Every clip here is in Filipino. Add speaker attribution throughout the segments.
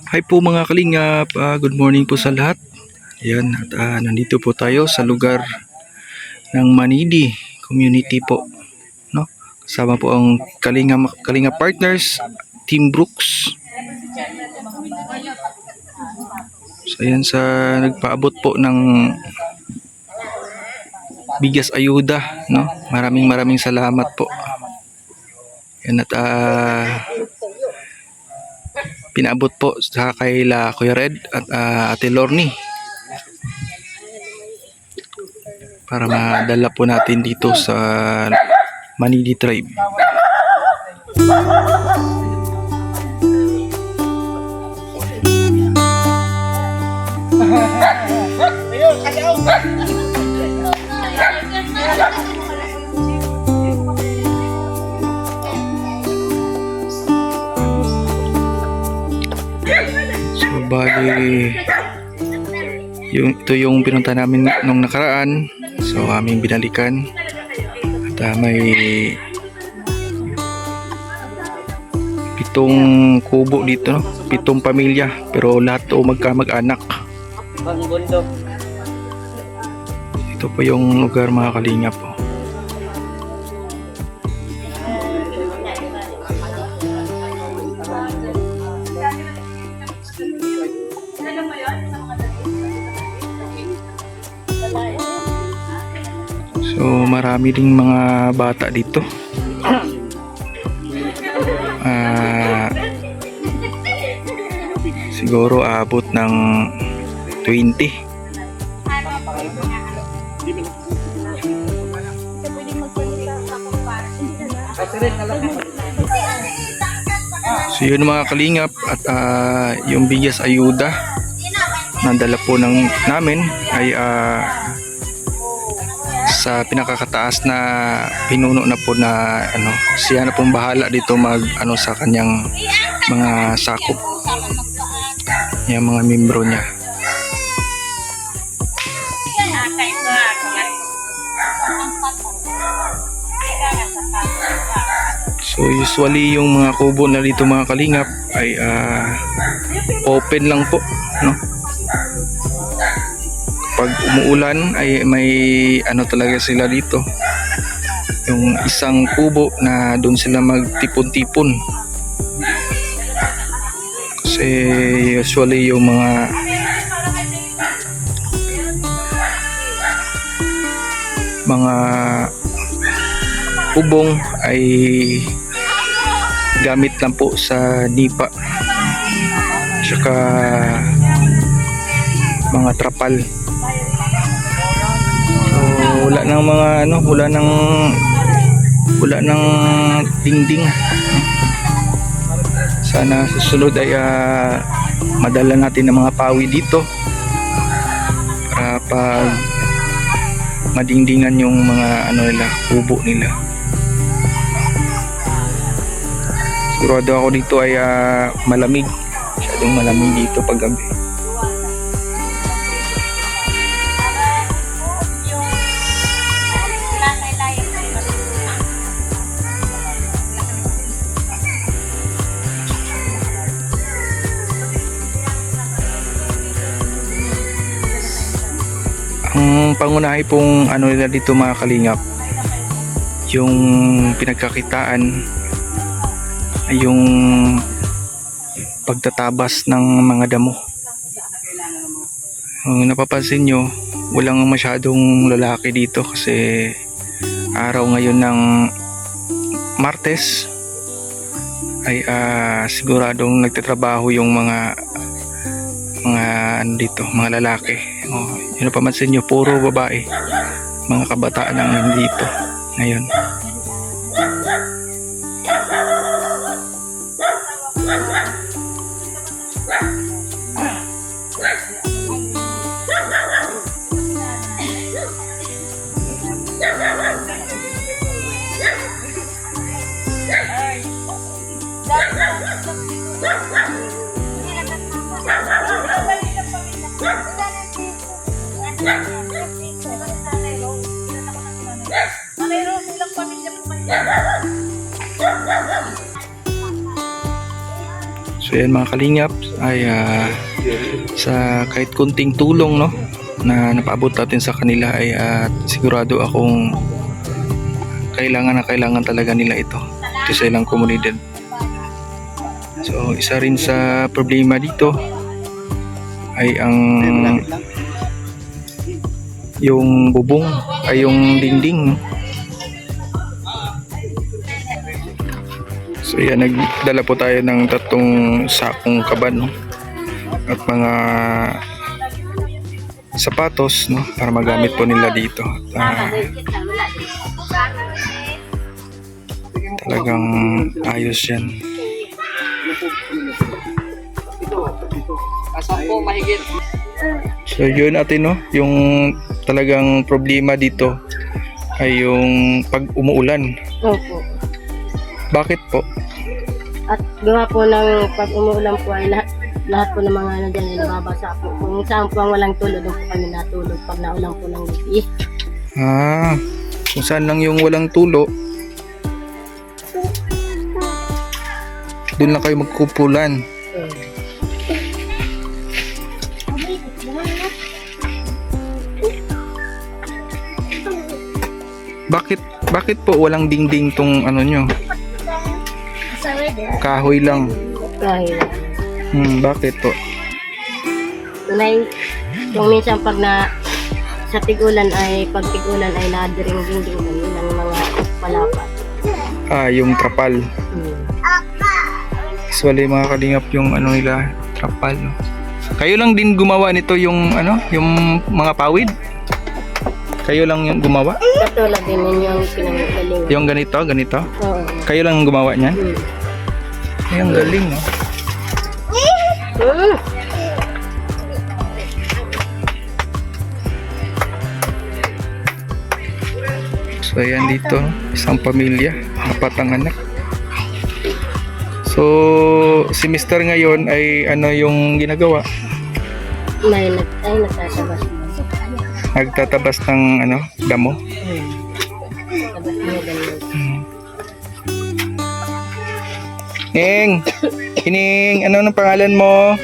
Speaker 1: Hi po mga kalingap, good morning po sa lahat. Ayan, at nandito po tayo sa lugar ng Manidi Community po, no? Kasama po ang Kalinga Partners, Team Brooks. So ayan, nagpaabot po ng bigas ayuda, no? Maraming salamat po. Ayan, at pinaabot po sa kaila Kuya Red at Ate Lorny para madala po natin dito sa Manidi Tribe. So bali ito yung pinunta namin nung nakaraan. So aming binalikan at may 7 kubo dito, no? 7 pamilya pero lahat o magkamag-anak. Ito po yung lugar mga kalingap po. So marami ding mga bata dito. Siguro abot ng 20. So yun mga kalingap, at yung bigas ayuda na dala po namin ay sa pinakakataas na pinuno na po na siya na pong bahala dito sa kanyang mga sakop, yung mga membro niya. So usually yung mga kubo na dito mga kalingap ay open lang po, no? Pag umuulan ay may talaga sila dito, yung isang kubo na doon sila magtipon-tipon, kasi usually yung mga kubong ay gamit lang po sa nipa tsaka mga trapal. Wala nang mga wala nang dingding. Sana susunod ay madala natin ng mga pawi dito para pag madingdingan yung mga kubo nila. Sigurado ako dito ay malamig, masyadong malamig dito pag gabi. Ang pangunahi pong nila dito mga kalingap, yung pinagkakitaan ay yung pagtatabas ng mga damo. Napapansin nyo, walang masyadong lalaki dito kasi araw ngayon ng Martes ay siguradong nagtatrabaho yung mga dito, mga lalaki. Yun, napapansin nyo, puro babae, mga kabataan ang nandito ngayon. So yan mga kalingap ay sa kahit kunting tulong no na napaabot natin sa kanila ay sigurado akong kailangan na kailangan talaga nila ito sa ilang komunidad. So isa rin sa problema dito ay ang yung bubong ay yung dingding. So yan, nagdala po tayo ng 3 sakong kaban no? At mga sapatos no para magamit po nila dito. At, talagang ayos yan. So yun natin no, yung talagang problema dito ay yung pag umuulan.
Speaker 2: Opo.
Speaker 1: Bakit po?
Speaker 2: At gawa po ng pag umuulan po ay lahat po ng mga ano dyan ay nababasa po. Kung saan po ang walang tulog, doon po kami natulog pag naulan po ng gabi.
Speaker 1: Kung saan lang yung walang tulo, doon lang kayo magkupulan. Bakit po walang dingding tong ano nyo? Kahoy lang.
Speaker 2: Kahit
Speaker 1: Bakit po?
Speaker 2: kung minsan pag sa tigulan ay nadiring din ng mga palapat.
Speaker 1: Yung trapal. Usually mga kalingap yung ano nila, trapal. No? Kayo lang din gumawa nito yung ano, yung mga pawid? Kayo lang yung gumawa?
Speaker 2: Katulad din yung pinanggalingan.
Speaker 1: Yung ganito?
Speaker 2: Oo.
Speaker 1: Kayo lang gumawa niyan? Ay, ang galing, no? So, ayan dito, isang pamilya, 4 ang anak. So, si Mr. ngayon ay ano yung ginagawa?
Speaker 2: Nagtatabas.
Speaker 1: Nagtatabas ng ano, damo.
Speaker 2: Tabas niya ganyan.
Speaker 1: Hining, ano nang pangalan mo?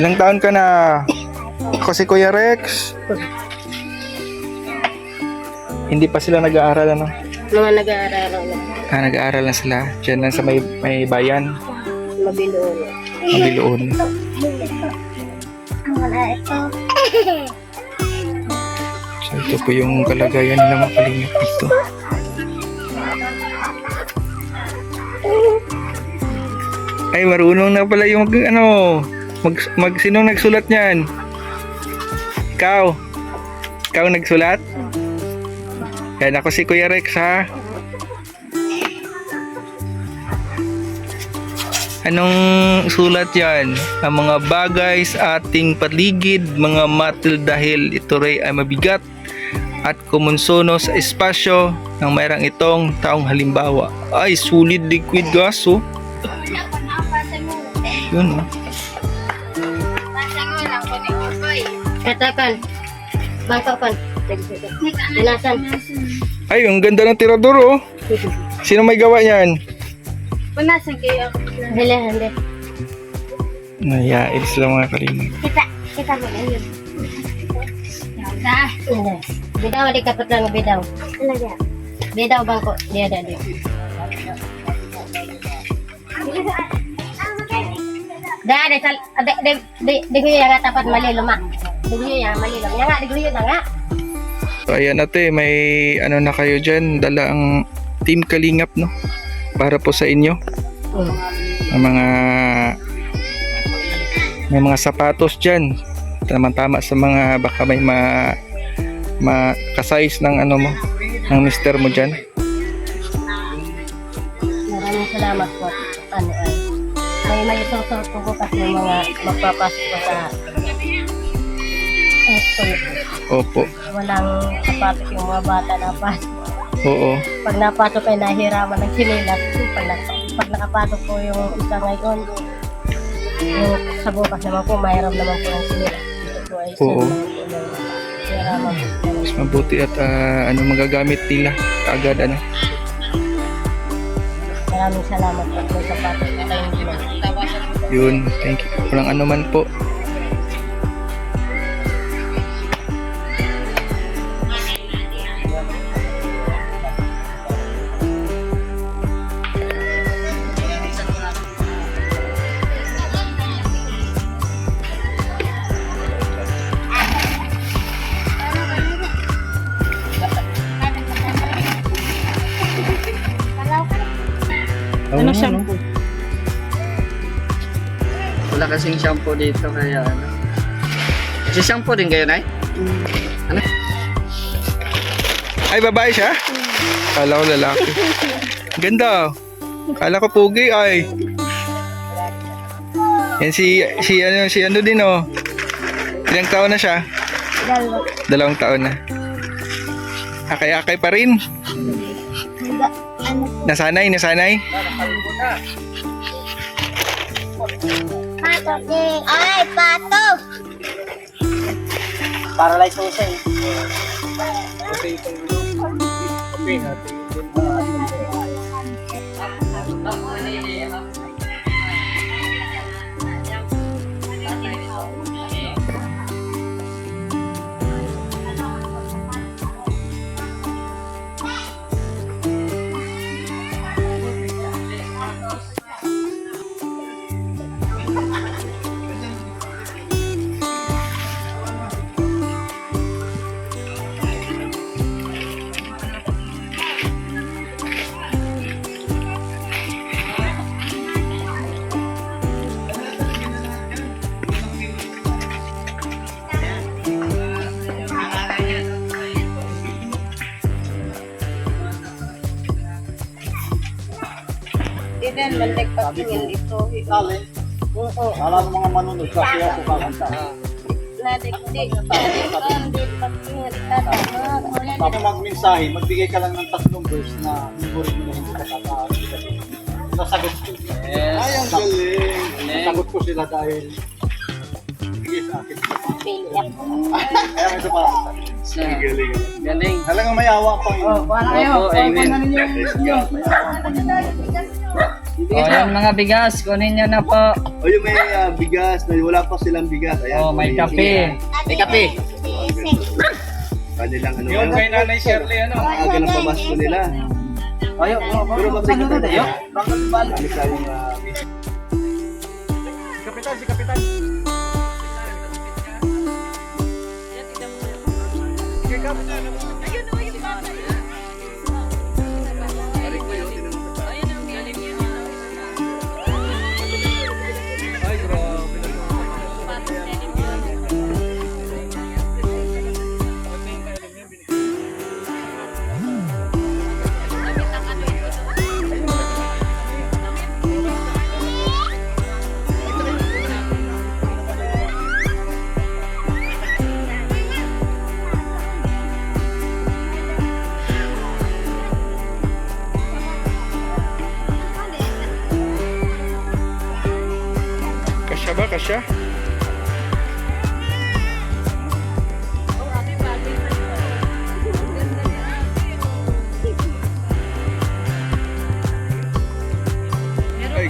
Speaker 1: Ilang taon ka na? Ako si Kuya Rex. Hindi pa sila nag-aaral ano?
Speaker 2: Mga nag-aaral na.
Speaker 1: Nag-aaral na sila. Diyan lang sa may bayan.
Speaker 2: Mabiloon.
Speaker 1: Mabiloon. So ito po yung kalagayan nila mga kalingap dito. Ay, marunong na pala yung sinong nagsulat niyan? Ikaw nagsulat? Yan, ako si Kuya Rex ha. Anong sulat yan? Ang mga bagay sa ating paligid, mga matil dahil ito rin ay mabigat at kumonsono sa espasyo ng mayroong itong taong halimbawa. Ay, sulit liquid gas oh. Yun oh.
Speaker 2: Katakan. Bangkapan. Tinasan.
Speaker 1: Ay, ang ganda ng tirador oh. Sino may gawa niyan?
Speaker 2: Punasan kayo. Hila.
Speaker 1: Nayain sila mga kalingap.
Speaker 2: Kita mo na yun. Bidaw, di kapit lang bidaw. Bidaw bangko. Dia. Di ko yung tapat maliluma. Di ko yung malilum. Di ko yung nga.
Speaker 1: So ayan ate, may ano na kayo dyan, dala ang Team Kalingap no? Para po sa inyo. Ang may mga sapatos dyan. Tama-tama sa mga baka may makasize ng ano mo, ng mister mo dyan.
Speaker 2: Maraming salamat po. Ano ay may susot po bukas ng mga magpapasok po sa school.
Speaker 1: Opo.
Speaker 2: Walang sapatos yung mga bata na pasok.
Speaker 1: Oo.
Speaker 2: Pag napasok ay nahihiraman ng sinilas. Pag nakapasok po yung isa ngayon, yung sa bukas naman po, mayroon naman po ng sinilas. Ito po ay
Speaker 1: Oo.
Speaker 2: hiraman po.
Speaker 1: Mas mabuti at ano magagamit nila agad ano.
Speaker 2: Maraming salamat po sa sapatos na kayong ginawa.
Speaker 1: Yun, thank you. Walang ano man po.
Speaker 2: Ano shampoo?
Speaker 3: Wala kasing shampoo dito kaya ano. Si shampoo din kayo, Nay? Ano?
Speaker 1: Ay, babae siya? Kala ko lalaki. Ganda. Kala ko pugi ay. Yan si ano din oh. Ilang taon na siya? 2 taon na. Akay-akay pa rin. Nasanay.
Speaker 2: Pato, King. Ay, pato!
Speaker 3: Para like po siya eh.
Speaker 2: Ilan, mandag patingin ito. Oo.
Speaker 3: Alam ng mga manunod kasi ako kakanta.
Speaker 2: Nadik-dik. Nadik-dik patingin ito.
Speaker 3: Tapos magmensahe, magbigay ka lang ng 3 verse na favorite mo na hindi ka kakakita. Nasagot ko. Ay, ang galing. Nasagot ko sila dahil bigay sa akin.
Speaker 2: Pili ako.
Speaker 3: Kaya may pa. Galing. Galing. Talagang may awa pa yun.
Speaker 4: Opo, amen. O, yung mga bigas, kunin nyo na po.
Speaker 3: O yung may bigas, na wala pa silang bigas. Ayan,
Speaker 4: O, may kape.
Speaker 3: May kape. Kanilang ano.
Speaker 1: Yun kay Nanay Shirley ano.
Speaker 3: Ang aga ng pamasko nila.
Speaker 4: Ayo,
Speaker 3: Pero magbigay ka tayo.
Speaker 4: Bakit bali?
Speaker 3: Kami tayong
Speaker 1: Si Kapitan. Kasya ba? Kasya? Ay,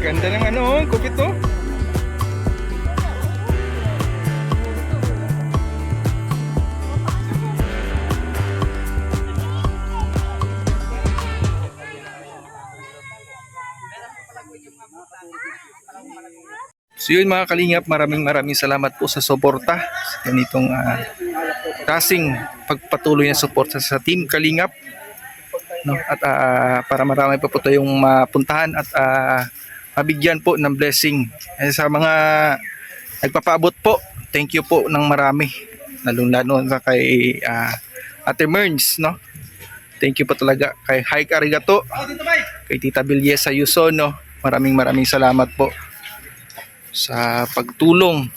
Speaker 1: ganda ng ano, kupit to. So yun mga Kalingap, maraming salamat po sa suporta sa ganitong kasing pagpatuloy na suporta sa Team Kalingap, no? At para marami pa po tayong mapuntahan at mabigyan po ng blessing. Sa mga nagpapaabot po, thank you po ng marami, lalo na kay Ate Merns, no? Thank you po talaga kay Hike Arigato, kay Tita Bilyesa Yuson, no? Maraming salamat po sa pagtulong.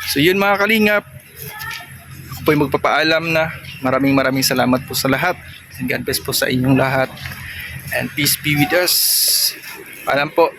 Speaker 1: So yun mga Kalingap, ako po ay magpapaalam na maraming salamat po sa lahat, and God bless po sa inyong lahat, and peace be with us. Paalam po.